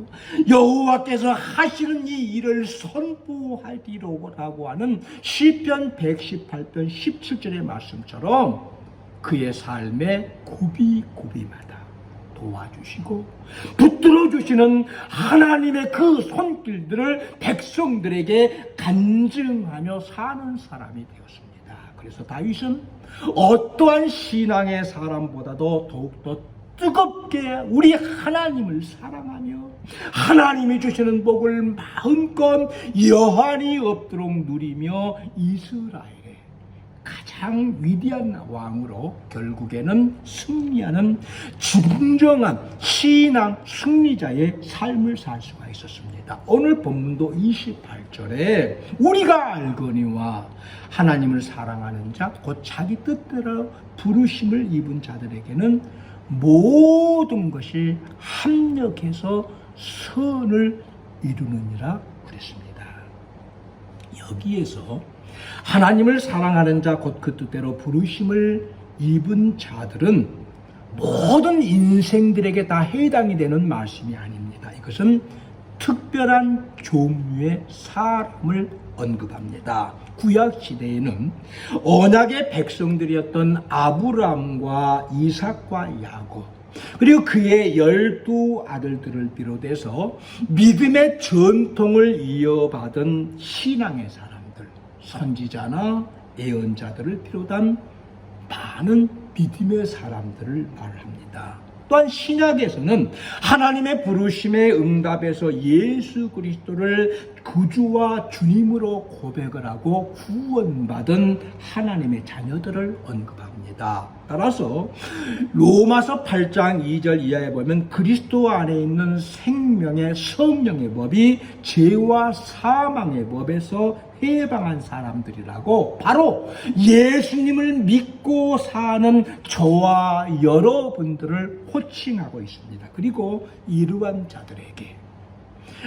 여호와께서 하시는 이 일을 선포하리로라고 하는 시편 118편 17절의 말씀처럼 그의 삶의 고비고비마다 도와주시고 붙들어 주시는 하나님의 그 손길들을 백성들에게 간증하며 사는 사람이 되었습니다. 그래서 다윗은 어떠한 신앙의 사람보다도 더욱더 뜨겁게 우리 하나님을 사랑하며 하나님이 주시는 복을 마음껏 여한이 없도록 누리며 이스라엘의 가장 위대한 왕으로 결국에는 승리하는 진정한 신앙 승리자의 삶을 살 수가 있었습니다. 오늘 본문도 28절에 우리가 알거니와 하나님을 사랑하는 자 곧 자기 뜻대로 부르심을 입은 자들에게는 모든 것이 합력해서 선을 이루느니라 그랬습니다. 여기에서 하나님을 사랑하는 자 곧 그 뜻대로 부르심을 입은 자들은 모든 인생들에게 다 해당이 되는 말씀이 아닙니다. 이것은 특별한 종류의 사람을 언급합니다. 구약 시대에는 언약의 백성들이었던 아브라함과 이삭과 야곱, 그리고 그의 12 아들들을 비롯해서 믿음의 전통을 이어받은 신앙의 사람들, 선지자나 예언자들을 비롯한 많은 믿음의 사람들을 말합니다. 또한 신약에서는 하나님의 부르심에 응답해서 예수 그리스도를 구주와 주님으로 고백을 하고 구원받은 하나님의 자녀들을 언급합니다. 따라서 로마서 8장 2절 이하에 보면 그리스도 안에 있는 생명의 성령의 법이 죄와 사망의 법에서 해방한 사람들이라고 바로 예수님을 믿고 사는 저와 여러분들을 호칭하고 있습니다. 그리고 이러한 자들에게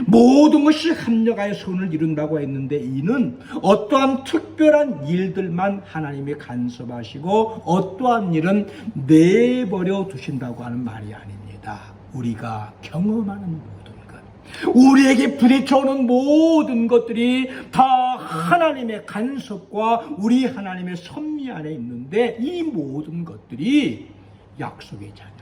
모든 것이 합력하여 선을 이룬다고 했는데 이는 어떠한 특별한 일들만 하나님이 간섭하시고 어떠한 일은 내버려 두신다고 하는 말이 아닙니다. 우리가 경험하는 모든 것, 우리에게 부딪혀오는 모든 것들이 다 하나님의 간섭과 우리 하나님의 섭리 안에 있는데 이 모든 것들이 약속의 자녀예요.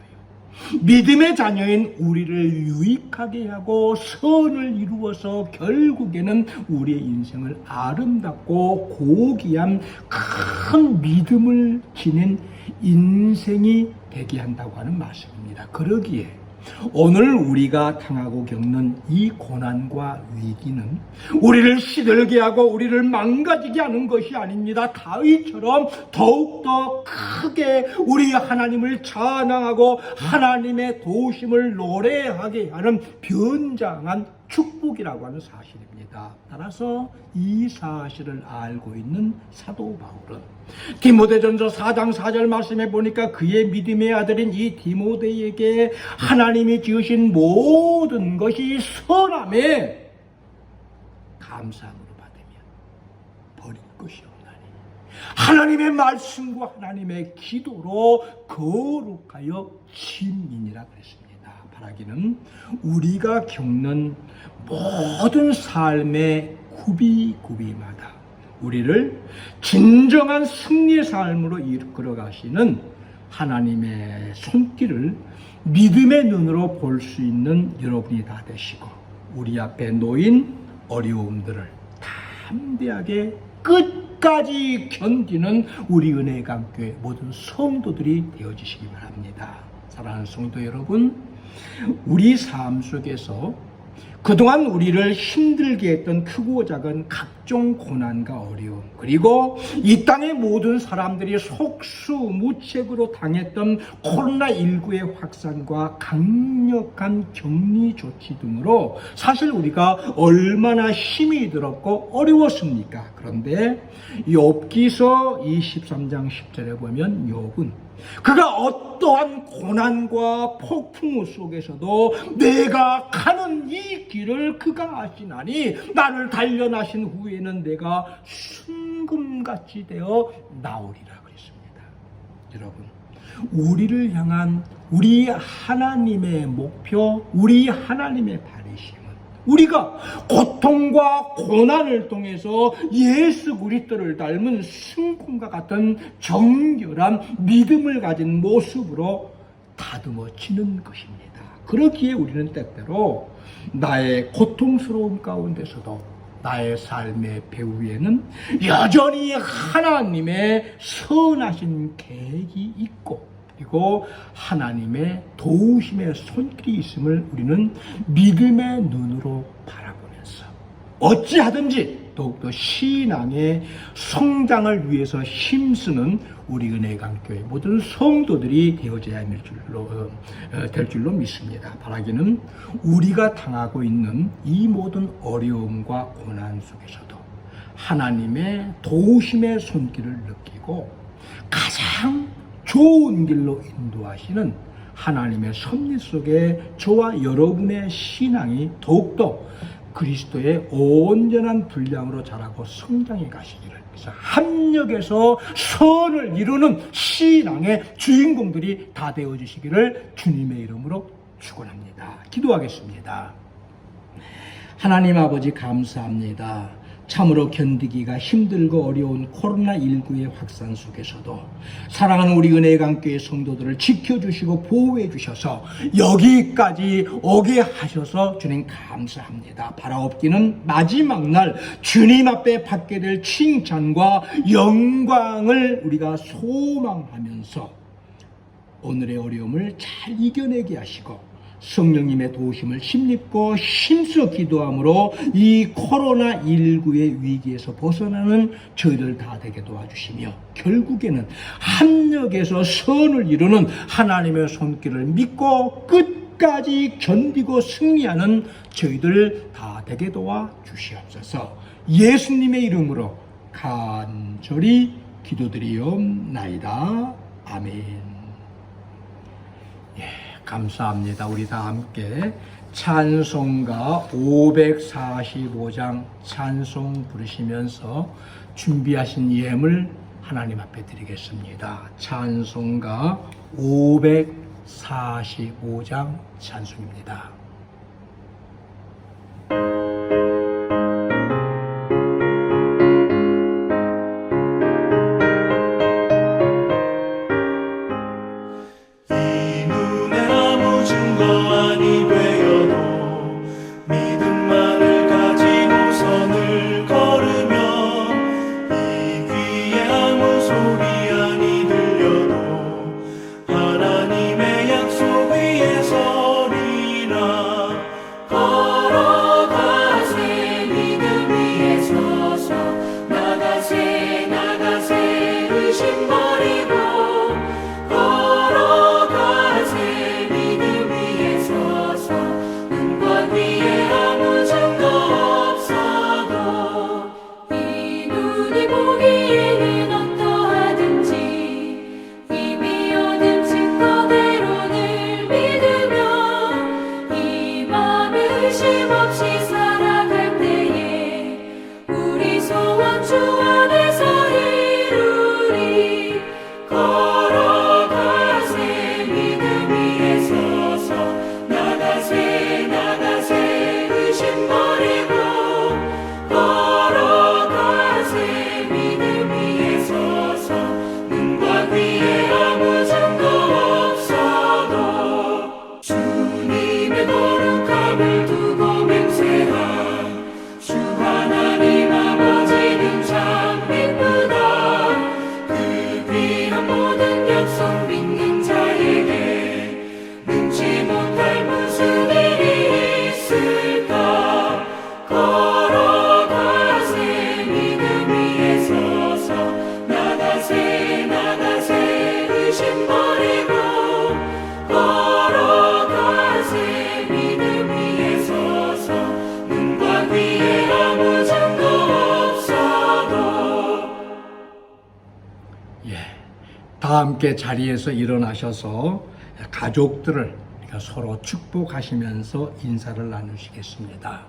믿음의 자녀인 우리를 유익하게 하고 선을 이루어서 결국에는 우리의 인생을 아름답고 고귀한 큰 믿음을 지닌 인생이 되게 한다고 하는 말씀입니다. 그러기에 오늘 우리가 당하고 겪는 이 고난과 위기는 우리를 시들게 하고 우리를 망가지게 하는 것이 아닙니다. 다윗처럼 더욱더 크게 우리 하나님을 찬양하고 하나님의 도우심을 노래하게 하는 변장한 축복이라고 하는 사실입니다. 따라서 이 사실을 알고 있는 사도 바울은 디모데전서 4장 4절 말씀에 보니까 그의 믿음의 아들인 이 디모데에게 하나님이 지으신 모든 것이 선함에 감사함으로 받으면 버릴 것이 없나니 하나님의 말씀과 하나님의 기도로 거룩하여 진민이라 그랬습니다. 바라기는 우리가 겪는 모든 삶의 구비구비마다 우리를 진정한 승리의 삶으로 이끌어 가시는 하나님의 손길을 믿음의 눈으로 볼 수 있는 여러분이 다 되시고 우리 앞에 놓인 어려움들을 담대하게 끝까지 견디는 우리 은혜의 강교회 모든 성도들이 되어주시기 바랍니다. 사랑하는 성도 여러분, 우리 삶 속에서 그동안 우리를 힘들게 했던 크고 작은 각종 고난과 어려움, 그리고 이 땅의 모든 사람들이 속수무책으로 당했던 코로나19의 확산과 강력한 격리 조치 등으로 사실 우리가 얼마나 힘이 들었고 어려웠습니까? 그런데 욥기서 23장 10절에 보면 욥은 그가 어떠한 고난과 폭풍 속에서도 내가 가는 이 길을 그가 아시나니 나를 단련하신 후에는 내가 순금같이 되어 나오리라 그랬습니다. 여러분, 우리를 향한 우리 하나님의 목표, 우리 하나님의 바라심은 우리가 고통과 고난을 통해서 예수 그리스도를 닮은 승품과 같은 정결한 믿음을 가진 모습으로 다듬어지는 것입니다. 그렇기에 우리는 때때로 나의 고통스러운 가운데서도 나의 삶의 배후에는 여전히 하나님의 선하신 계획이 있고 그리고 하나님의 도우심의 손길이 있음을 우리는 믿음의 눈으로 바라보면서 어찌하든지 더욱더 신앙의 성장을 위해서 힘쓰는 우리 은혜강교회 모든 성도들이 되어져야 될 줄로 믿습니다. 바라기는 우리가 당하고 있는 이 모든 어려움과 고난 속에서도 하나님의 도우심의 손길을 느끼고 가장 좋은 길로 인도하시는 하나님의 섭리 속에 저와 여러분의 신앙이 더욱더 그리스도의 온전한 분량으로 자라고 성장해 가시기를, 그래서 합력해서 선을 이루는 신앙의 주인공들이 다 되어주시기를 주님의 이름으로 축원합니다. 기도하겠습니다. 하나님 아버지 감사합니다. 참으로 견디기가 힘들고 어려운 코로나19의 확산 속에서도 사랑하는 우리 은혜강교회 성도들을 지켜주시고 보호해 주셔서 여기까지 오게 하셔서 주님 감사합니다. 바라옵기는 마지막 날 주님 앞에 받게 될 칭찬과 영광을 우리가 소망하면서 오늘의 어려움을 잘 이겨내게 하시고 성령님의 도우심을 힘입고 힘써 기도함으로 이 코로나19의 위기에서 벗어나는 저희들 다 되게 도와주시며 결국에는 합력해서 선을 이루는 하나님의 손길을 믿고 끝까지 견디고 승리하는 저희들 다 되게 도와주시옵소서. 예수님의 이름으로 간절히 기도드리옵나이다. 아멘. 감사합니다. 우리 다 함께 찬송가 545장 찬송 부르시면서 준비하신 예물 하나님 앞에 드리겠습니다. 찬송가 545장 찬송입니다. 다 함께 자리에서 일어나셔서 가족들을 서로 축복하시면서 인사를 나누시겠습니다.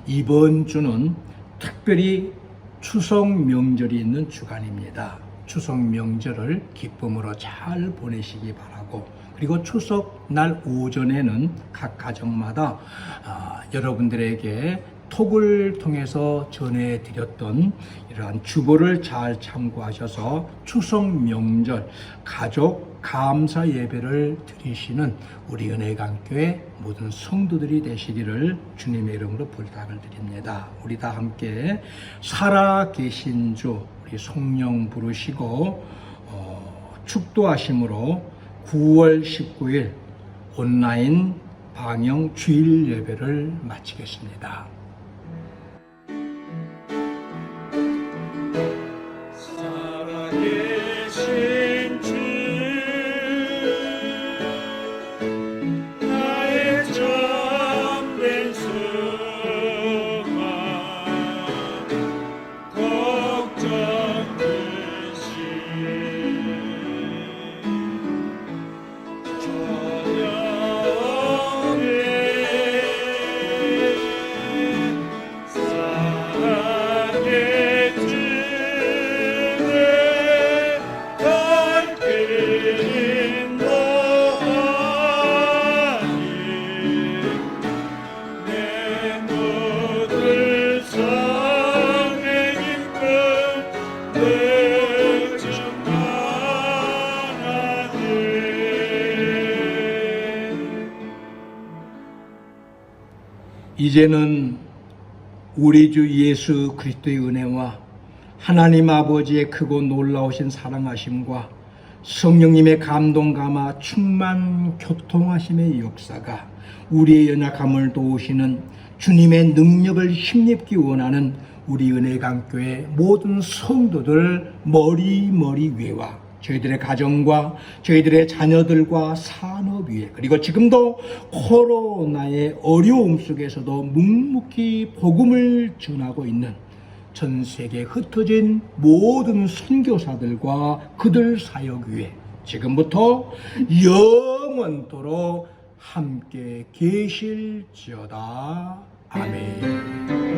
이번 주는 특별히 추석 명절이 있는 주간입니다. 추석 명절을 기쁨으로 잘 보내시기 바라고, 그리고 추석 날 오전에는 각 가정마다 여러분들에게 톡을 통해서 전해드렸던 이러한 주보를 잘 참고하셔서 추석 명절 가족 감사 예배를 드리시는 우리 은혜강교회 모든 성도들이 되시기를 주님의 이름으로 부탁을 드립니다. 우리 다 함께 살아계신 주 우리 성령 부르시고 축도하심으로 9월 19일 온라인 방영 주일 예배를 마치겠습니다. 살아계신 주 나의 참된 소망 걱정 대신 저녁에 사랑의 주내 달빛 너하니 내 모든 삶의 기쁨 내주만하네. 이제는 우리 주 예수 그리스도의 은혜와 하나님 아버지의 크고 놀라우신 사랑하심과 성령님의 감동 감화 충만 교통하심의 역사가 우리의 연약함을 도우시는 주님의 능력을 힘입기 원하는 우리 은혜강교회 모든 성도들 머리 위에와 저희들의 가정과 저희들의 자녀들과 산업 위에, 그리고 지금도 코로나의 어려움 속에서도 묵묵히 복음을 전하고 있는 전 세계에 흩어진 모든 선교사들과 그들 사역 위에 지금부터 영원토록 함께 계실지어다. 아멘.